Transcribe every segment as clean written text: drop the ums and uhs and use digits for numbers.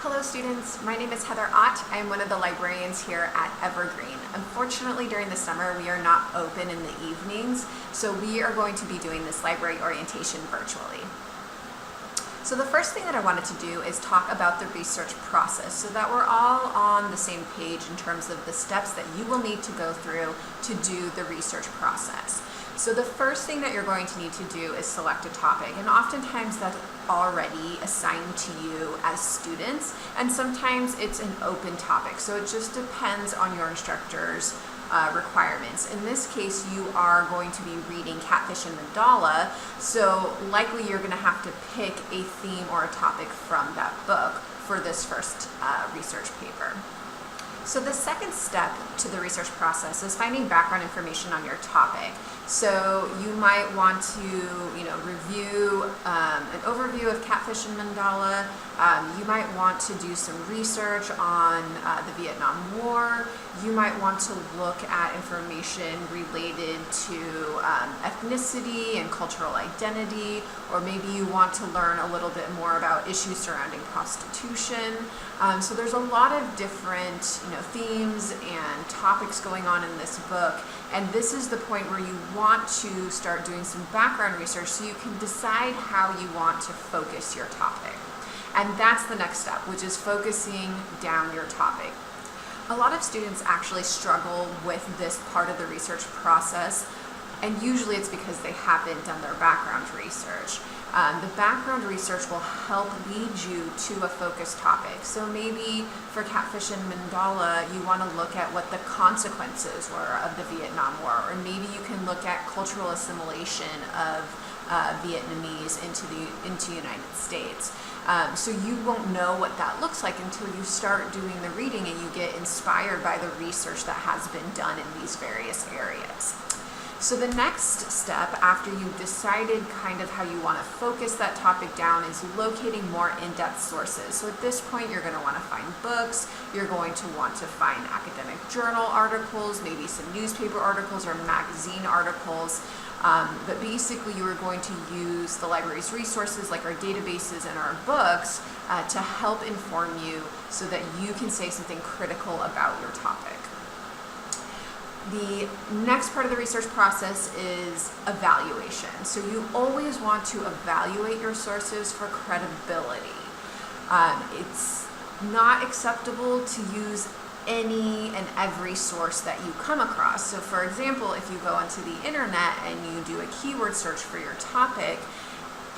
Hello students, my name is Heather Ott. I am one of the librarians here at Evergreen. Unfortunately, during the summer, we are not open in the evenings, so we are going to be doing this library orientation virtually. So the first thing that I wanted to do is talk about the research process so that we're all on the same page in terms of the steps that you will need to go through to do the research process. So the first thing that you're going to need to do is select a topic, and oftentimes that's already assigned to you as students, and sometimes it's an open topic, so it just depends on your instructor's requirements. In this case, you are going to be reading Catfish and Mandala, so likely you're going to have to pick a theme or a topic from that book for this first research paper. So the second step to the research process is finding background information on your topic. So you might want to, review an overview of Catfish and Mandala. You might want to do some research on the Vietnam War. You might want to look at information related to ethnicity and cultural identity, or maybe you want to learn a little bit more about issues surrounding prostitution. So there's a lot of different themes and topics going on in this book, and this is the point where you want to start doing some background research so you can decide how you want to focus your topic. And that's the next step, which is focusing down your topic. A lot of students actually struggle with this part of the research process, and usually it's because they haven't done their background research. The background research will help lead you to a focused topic. So maybe for Catfish and Mandala, you want to look at what the consequences were of the Vietnam War, or maybe you can look at cultural assimilation of Vietnamese into United States. So you won't know what that looks like until you start doing the reading and you get inspired by the research that has been done in these various areas. So the next step, after you've decided kind of how you want to focus that topic down, is locating more in-depth sources. So at this point, you're going to want to find books, you're going to want to find academic journal articles, maybe some newspaper articles or magazine articles. But basically, you are going to use the library's resources, like our databases and our books, to help inform you so that you can say something critical about your topic. The next part of the research process is evaluation. So you always want to evaluate your sources for credibility. It's not acceptable to use any and every source that you come across. So for example, if you go onto the internet and you do a keyword search for your topic,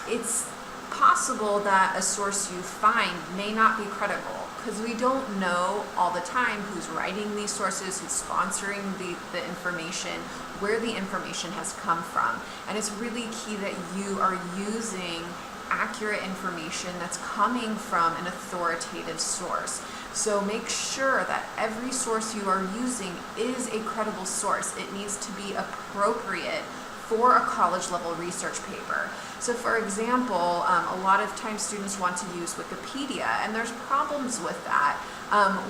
it's possible that a source you find may not be credible, because we don't know all the time who's writing these sources, who's sponsoring the information, where the information has come from. And it's really key that you are using accurate information that's coming from an authoritative source. So make sure that every source you are using is a credible source. It needs to be appropriate for a college level research paper. So for example, a lot of times students want to use Wikipedia, and there's problems with that.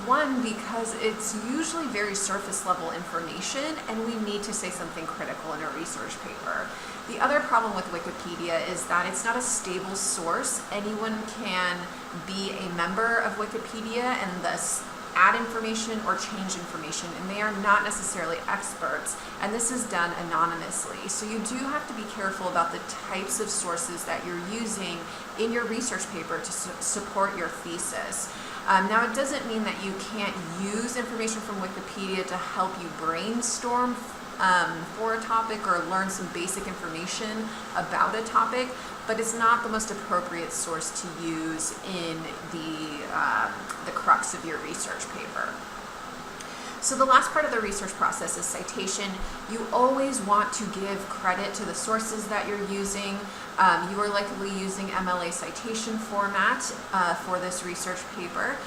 One, because it's usually very surface level information, and we need to say something critical in a research paper. The other problem with Wikipedia is that it's not a stable source. Anyone can be a member of Wikipedia and thus add information or change information, and they are not necessarily experts, and this is done anonymously. So you do have to be careful about the types of sources that you're using in your research paper to support your thesis. Now, it doesn't mean that you can't use information from Wikipedia to help you brainstorm for a topic or learn some basic information about a topic, but it's not the most appropriate source to use in the crux of your research paper. So the last part of the research process is citation. You always want to give credit to the sources that you're using. You are likely using Engl1A citation format for this research paper.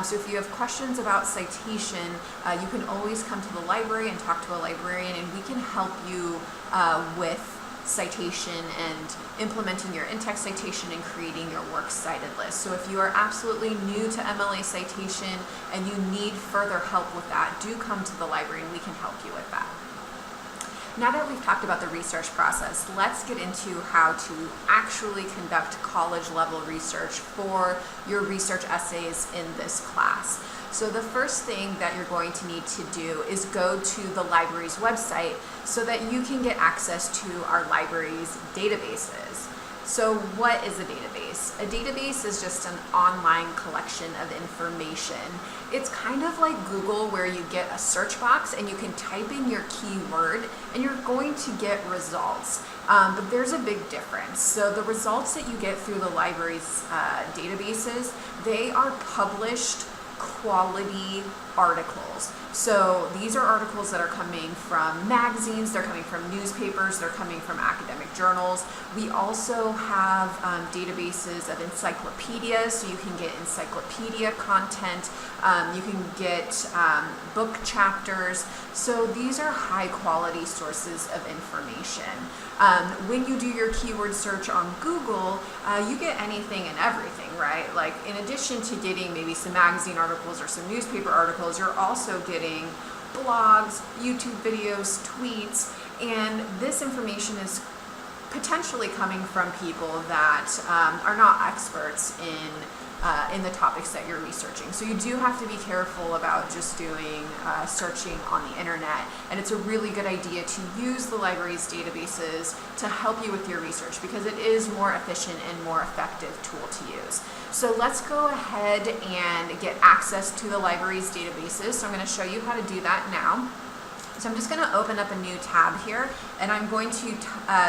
So if you have questions about citation, you can always come to the library and talk to a librarian, and we can help you with citation and implementing your in-text citation and creating your works cited list. So if you are absolutely new to Engl1A citation and you need further help with that, do come to the library and we can help you with that. Now that we've talked about the research process, let's get into how to actually conduct college level research for your research essays in this class. So the first thing that you're going to need to do is go to the library's website so that you can get access to our library's databases. So what is a database? A database is just an online collection of information. It's kind of like Google, where you get a search box and you can type in your keyword and you're going to get results. But there's a big difference. So the results that you get through the library's databases, they are published quality articles. So these are articles that are coming from magazines, they're coming from newspapers, they're coming from academic journals. We also have databases of encyclopedias, so you can get encyclopedia content, you can get book chapters. So these are high quality sources of information. When you do your keyword search on Google, you get anything and everything, right? Like, in addition to getting maybe some magazine articles or some newspaper articles, you're also getting blogs, YouTube videos, tweets, and this information is potentially coming from people that are not experts in the topics that you're researching. So you do have to be careful about just doing searching on the internet, and it's a really good idea to use the library's databases to help you with your research because it is more efficient and more effective tool to use. So let's go ahead and get access to the library's databases. So I'm going to show you how to do that now. So I'm just going to open up a new tab here, and I'm going to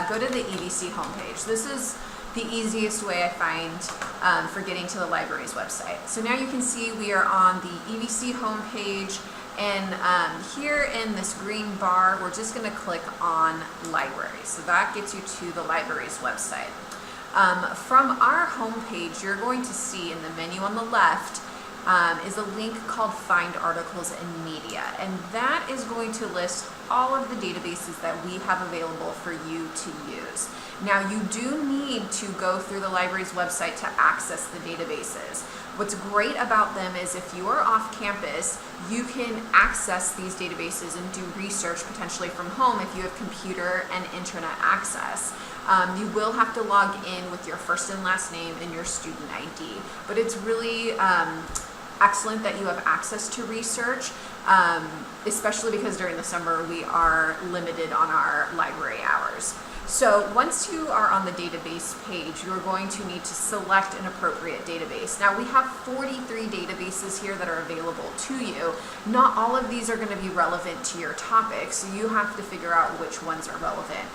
go to the EDC homepage. This is the easiest way I find for getting to the library's website. So now you can see we are on the EDC homepage, and here in this green bar, we're just going to click on library. So that gets you to the library's website. From our homepage, you're going to see in the menu on the left is a link called Find Articles and Media, and that is going to list all of the databases that we have available for you to use. Now, you do need to go through the library's website to access the databases. What's great about them is if you are off campus, you can access these databases and do research potentially from home if you have computer and internet access. You will have to log in with your first and last name and your student ID, but it's really excellent that you have access to research, especially because during the summer we are limited on our library hours. So once you are on the database page, you're going to need to select an appropriate database. Now, we have 43 databases here that are available to you. Not all of these are going to be relevant to your topic, so you have to figure out which ones are relevant.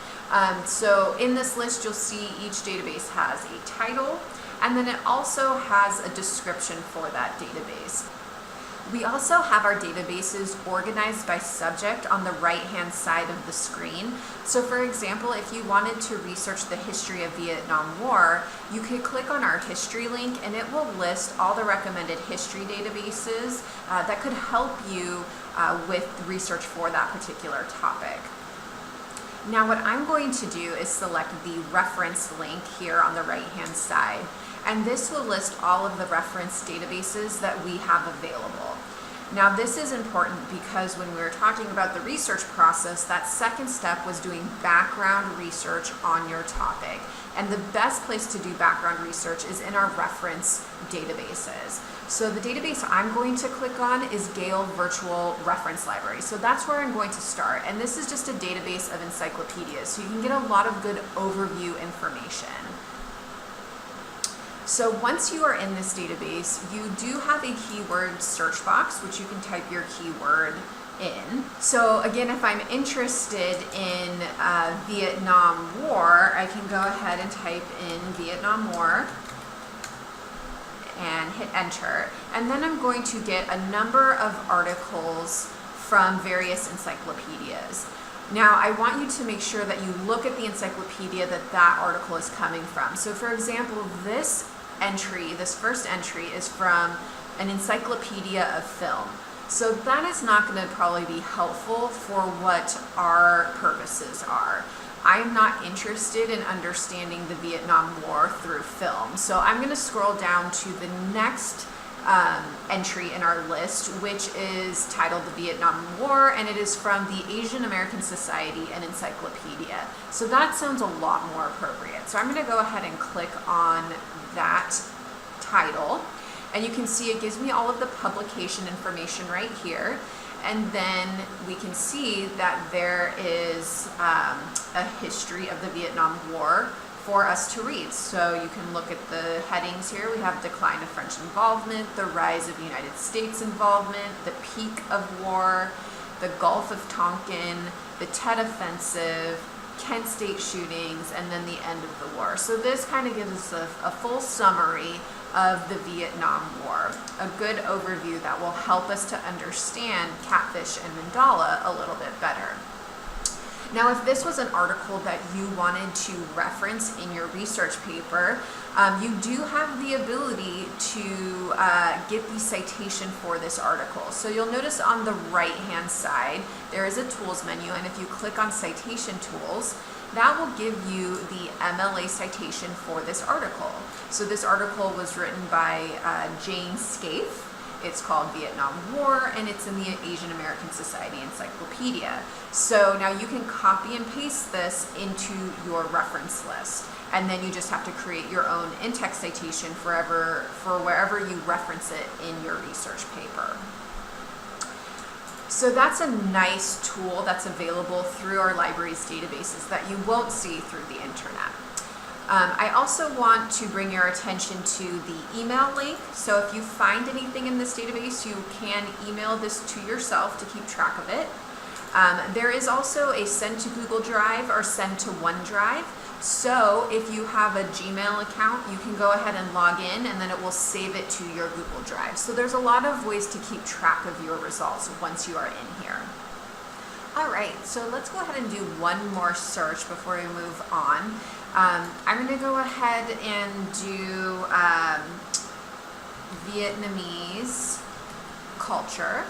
So in this list, you'll see each database has a title, and then it also has a description for that database. We also have our databases organized by subject on the right-hand side of the screen. So for example, if you wanted to research the history of Vietnam War, you could click on our history link and it will list all the recommended history databases that could help you with research for that particular topic. Now what I'm going to do is select the reference link here on the right-hand side, and this will list all of the reference databases that we have available. Now this is important because when we were talking about the research process, that second step was doing background research on your topic. And the best place to do background research is in our reference databases. So the database I'm going to click on is Gale Virtual Reference Library. So that's where I'm going to start. And this is just a database of encyclopedias, so you can get a lot of good overview information. So once you are in this database, you do have a keyword search box, which you can type your keyword in. So again, if I'm interested in Vietnam War, I can go ahead and type in Vietnam War and hit enter. And then I'm going to get a number of articles from various encyclopedias. Now, I want you to make sure that you look at the encyclopedia that article is coming from. So for example, this first entry is from an encyclopedia of film. So that is not going to probably be helpful for what our purposes are. I'm not interested in understanding the Vietnam War through film. So I'm going to scroll down to the next entry in our list, which is titled The Vietnam War, and it is from the Asian American Society and Encyclopedia. So that sounds a lot more appropriate. So I'm going to go ahead and click on that title, and you can see it gives me all of the publication information right here. And then we can see that there is a history of the Vietnam War for us to read. So you can look at the headings here. We have decline of French involvement, the rise of United States involvement, the peak of war, the Gulf of Tonkin, the Tet Offensive, Kent State shootings, and then the end of the war. So this kind of gives us a full summary of the Vietnam War, a good overview that will help us to understand Catfish and Mandala a little bit better. Now, if this was an article that you wanted to reference in your research paper, you do have the ability to get the citation for this article. So you'll notice on the right-hand side, there is a tools menu, and if you click on citation tools, that will give you the MLA citation for this article. So this article was written by Jane Scaife. It's called Vietnam War, and it's in the Asian American Society Encyclopedia. So now you can copy and paste this into your reference list, and then you just have to create your own in-text citation for wherever you reference it in your research paper. So that's a nice tool that's available through our library's databases that you won't see through the internet. I also want to bring your attention to the email link. So if you find anything in this database, you can email this to yourself to keep track of it. There is also a send to Google Drive or send to OneDrive. So if you have a Gmail account, you can go ahead and log in, and then it will save it to your Google Drive. So there's a lot of ways to keep track of your results once you are in here. All right, so let's go ahead and do one more search before we move on. I'm going to go ahead and do Vietnamese culture.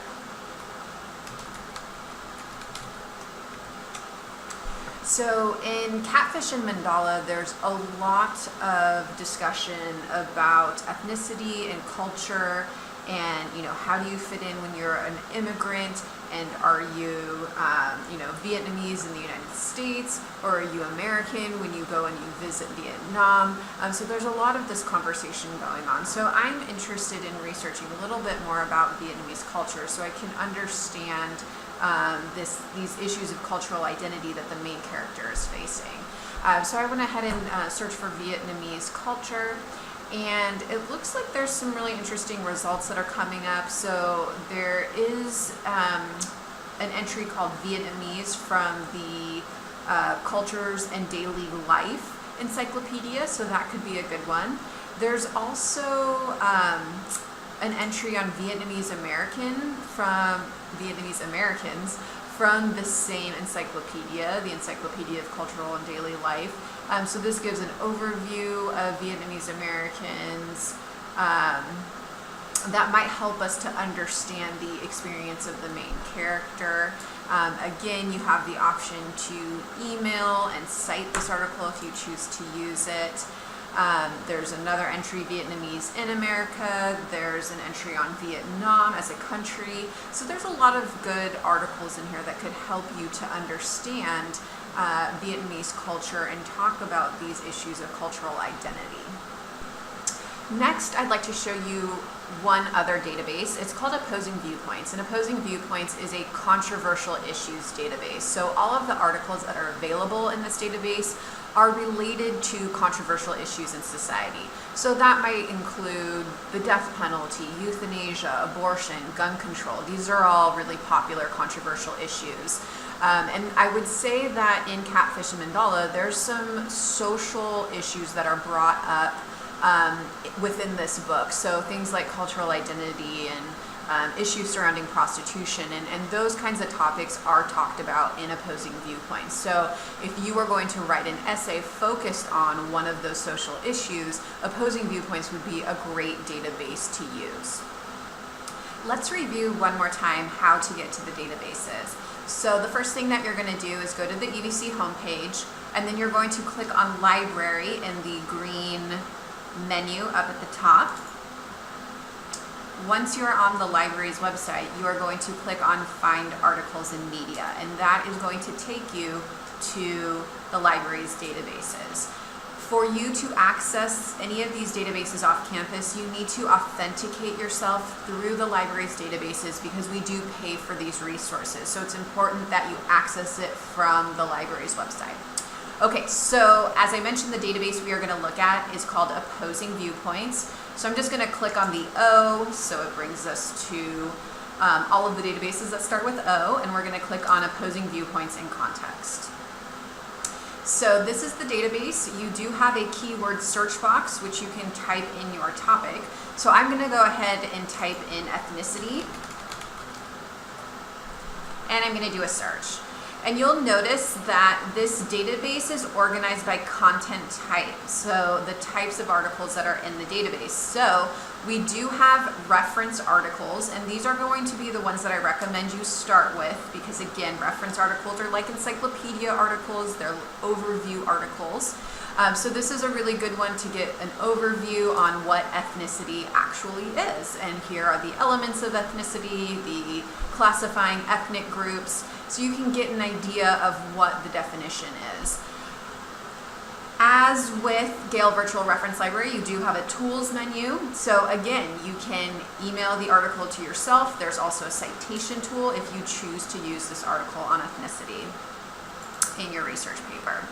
So in Catfish and Mandala, there's a lot of discussion about ethnicity and culture, and how do you fit in when you're an immigrant, and are you Vietnamese in the United States, or are you American when you go and you visit Vietnam? So there's a lot of this conversation going on. So I'm interested in researching a little bit more about Vietnamese culture so I can understand these issues of cultural identity that the main character is facing. So I went ahead and searched for Vietnamese culture, and it looks like there's some really interesting results that are coming up. So there is an entry called Vietnamese from the Cultures and Daily Life Encyclopedia, so that could be a good one. There's also an entry on Vietnamese Americans from the same encyclopedia, the Encyclopedia of Cultural and Daily Life. So this gives an overview of Vietnamese Americans that might help us to understand the experience of the main character. Again, you have the option to email and cite this article if you choose to use it. There's another entry, Vietnamese in America. There's an entry on Vietnam as a country. So there's a lot of good articles in here that could help you to understand Vietnamese culture and talk about these issues of cultural identity. Next, I'd like to show you one other database. It's called Opposing Viewpoints, and Opposing Viewpoints is a controversial issues database. So all of the articles that are available in this database are related to controversial issues in society. So that might include the death penalty, euthanasia, abortion, gun control. These are all really popular controversial issues. And I would say that in Catfish and Mandala, there's some social issues that are brought up within this book. So things like cultural identity and issues surrounding prostitution, and those kinds of topics are talked about in Opposing Viewpoints. So if you were going to write an essay focused on one of those social issues, Opposing Viewpoints would be a great database to use. Let's review one more time how to get to the databases. So the first thing that you're going to do is go to the EDC homepage, and then you're going to click on Library in the green menu up at the top. Once you are on the library's website, you are going to click on Find Articles in Media, and that is going to take you to the library's databases. For you to access any of these databases off campus, you need to authenticate yourself through the library's databases because we do pay for these resources. So it's important that you access it from the library's website. Okay, so as I mentioned, the database we are going to look at is called Opposing Viewpoints. So I'm just going to click on the O, so it brings us to all of the databases that start with O, and we're going to click on Opposing Viewpoints in Context. So this is the database. You do have a keyword search box, which you can type in your topic. So I'm going to go ahead and type in ethnicity, and I'm going to do a search. And you'll notice that this database is organized by content type, so the types of articles that are in the database. So we do have reference articles, and these are going to be the ones that I recommend you start with because, again, reference articles are like encyclopedia articles, they're overview articles. So this is a really good one to get an overview on what ethnicity actually is. And here are the elements of ethnicity, the classifying ethnic groups, so you can get an idea of what the definition is. As with Gale Virtual Reference Library, you do have a tools menu. So again, you can email the article to yourself. There's also a citation tool if you choose to use this article on ethnicity in your research paper.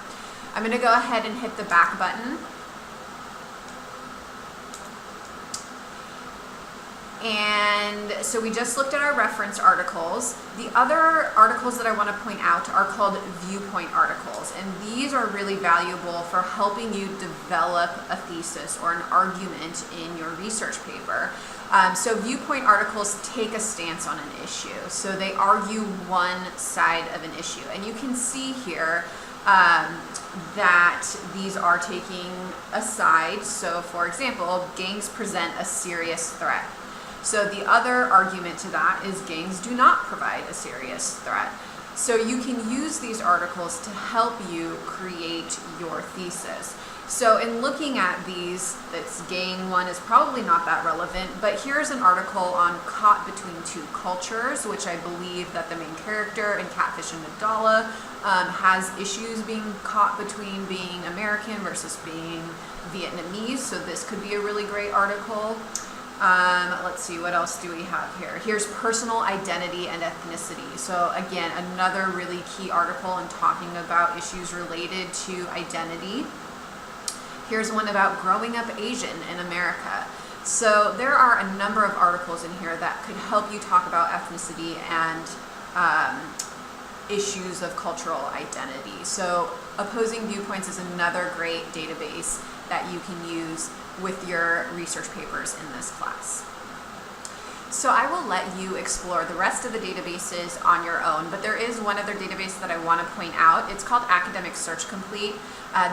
I'm going to go ahead and hit the back button. And so we just looked at our reference articles. The other articles that I want to point out are called viewpoint articles, and these are really valuable for helping you develop a thesis or an argument in your research paper. So viewpoint articles take a stance on an issue, so they argue one side of an issue, and you can see here that these are taking a side. So for example, gangs present a serious threat. So the other argument to that is gangs do not provide a serious threat. So you can use these articles to help you create your thesis. So in looking at these, this gang one is probably not that relevant, but here's an article on Caught Between Two Cultures, which I believe that the main character in Catfish and Nadala has issues being caught between being American versus being Vietnamese. So this could be a really great article. Let's see, what else do we have here? Here's personal identity and ethnicity. So again, another really key article in talking about issues related to identity. Here's one about growing up Asian in America. So there are a number of articles in here that could help you talk about ethnicity and issues of cultural identity. So Opposing Viewpoints is another great database that you can use with your research papers in this class. So I will let you explore the rest of the databases on your own, but there is one other database that I want to point out. It's called Academic Search Complete.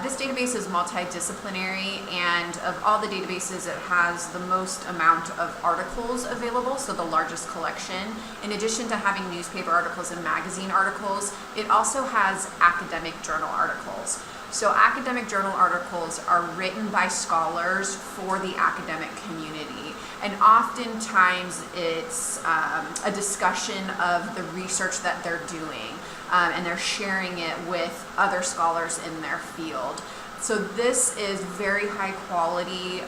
This database is multidisciplinary, and of all the databases, it has the most amount of articles available, so the largest collection. In addition to having newspaper articles and magazine articles, it also has academic journal articles. So academic journal articles are written by scholars for the academic community, and oftentimes it's a discussion of the research that they're doing, and they're sharing it with other scholars in their field. So this is very high quality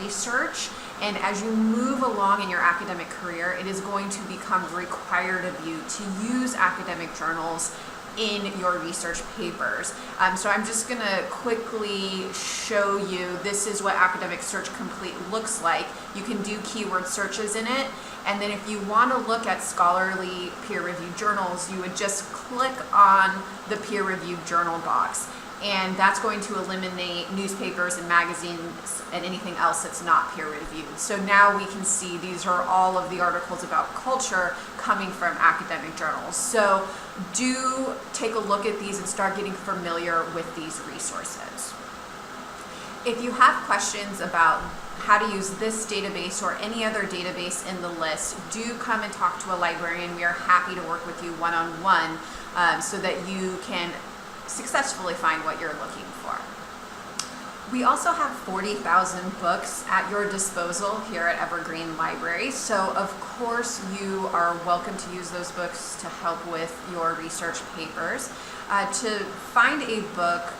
research, and as you move along in your academic career, it is going to become required of you to use academic journals in your research papers. So I'm just going to quickly show you, this is what Academic Search Complete looks like. You can do keyword searches in it, and then if you want to look at scholarly peer-reviewed journals, you would just click on the peer-reviewed journal box, and that's going to eliminate newspapers and magazines and anything else that's not peer-reviewed. So now we can see these are all of the articles about culture coming from academic journals. So do take a look at these and start getting familiar with these resources. If you have questions about how to use this database or any other database in the list, do come and talk to a librarian. We are happy to work with you one-on-one so that you can successfully find what you're looking for. We also have 40,000 books at your disposal here at Evergreen Library, so of course you are welcome to use those books to help with your research papers. To find a book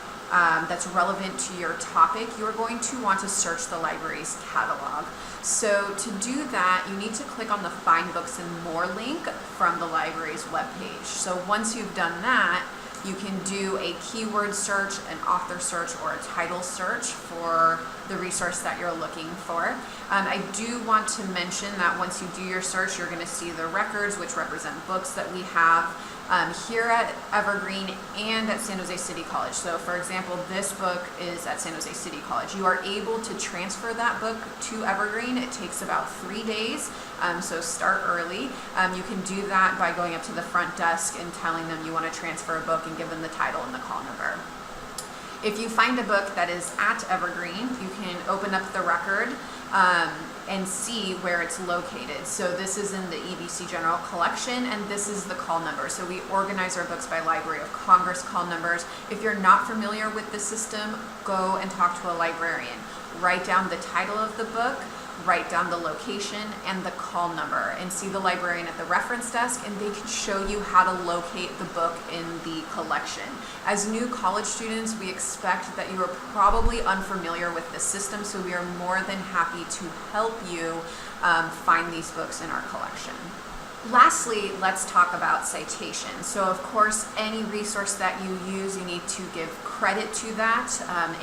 that's relevant to your topic, you're going to want to search the library's catalog. So to do that, you need to click on the Find Books and More link from the library's webpage. So once you've done that, you can do a keyword search, an author search, or a title search for the resource that you're looking for. I do want to mention that once you do your search, you're going to see the records, which represent books that we have here at Evergreen and at San Jose City College. So for example, this book is at San Jose City College. You are able to transfer that book to Evergreen. It takes about 3 days, so start early. You can do that by going up to the front desk and telling them you want to transfer a book and give them the title and the call number. If you find a book that is at Evergreen, you can open up the record and see where it's located. So this is in the EBC General Collection, and this is the call number. So we organize our books by Library of Congress call numbers. If you're not familiar with the system, go and talk to a librarian. Write down the title of the book, write down the location and the call number, and see the librarian at the reference desk, and they can show you how to locate the book in the collection. As new college students, we expect that you are probably unfamiliar with the system, so we are more than happy to help you find these books in our collection. Lastly, let's talk about citations. So of course, any resource that you use, you need to give credit to that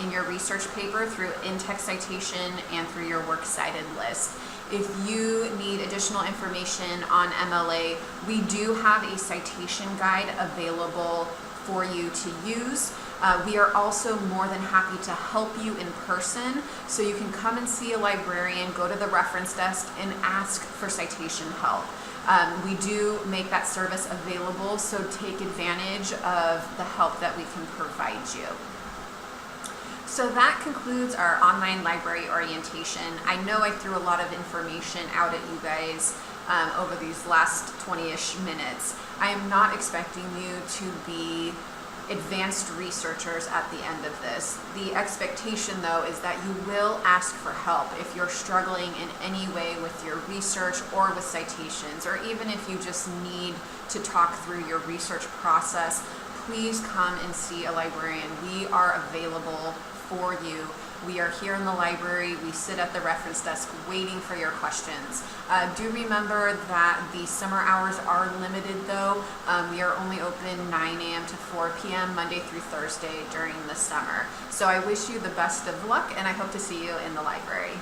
in your research paper through in-text citation and through your works cited list. If you need additional information on Engl1A, we do have a citation guide available for you to use. We are also more than happy to help you in person, so you can come and see a librarian, go to the reference desk, and ask for citation help. We do make that service available, so take advantage of the help that we can provide you. So that concludes our online library orientation. I know I threw a lot of information out at you guys over these last 20-ish minutes. I am not expecting you to be advanced researchers at the end of this. The expectation though is that you will ask for help if you're struggling in any way with your research or with citations, or even if you just need to talk through your research process. Please come and see a librarian. We are available for you. We are here in the library. We sit at the reference desk waiting for your questions. Do remember that the summer hours are limited though. We are only open 9 a.m. to 4 p.m. Monday through Thursday during the summer. So I wish you the best of luck, and I hope to see you in the library.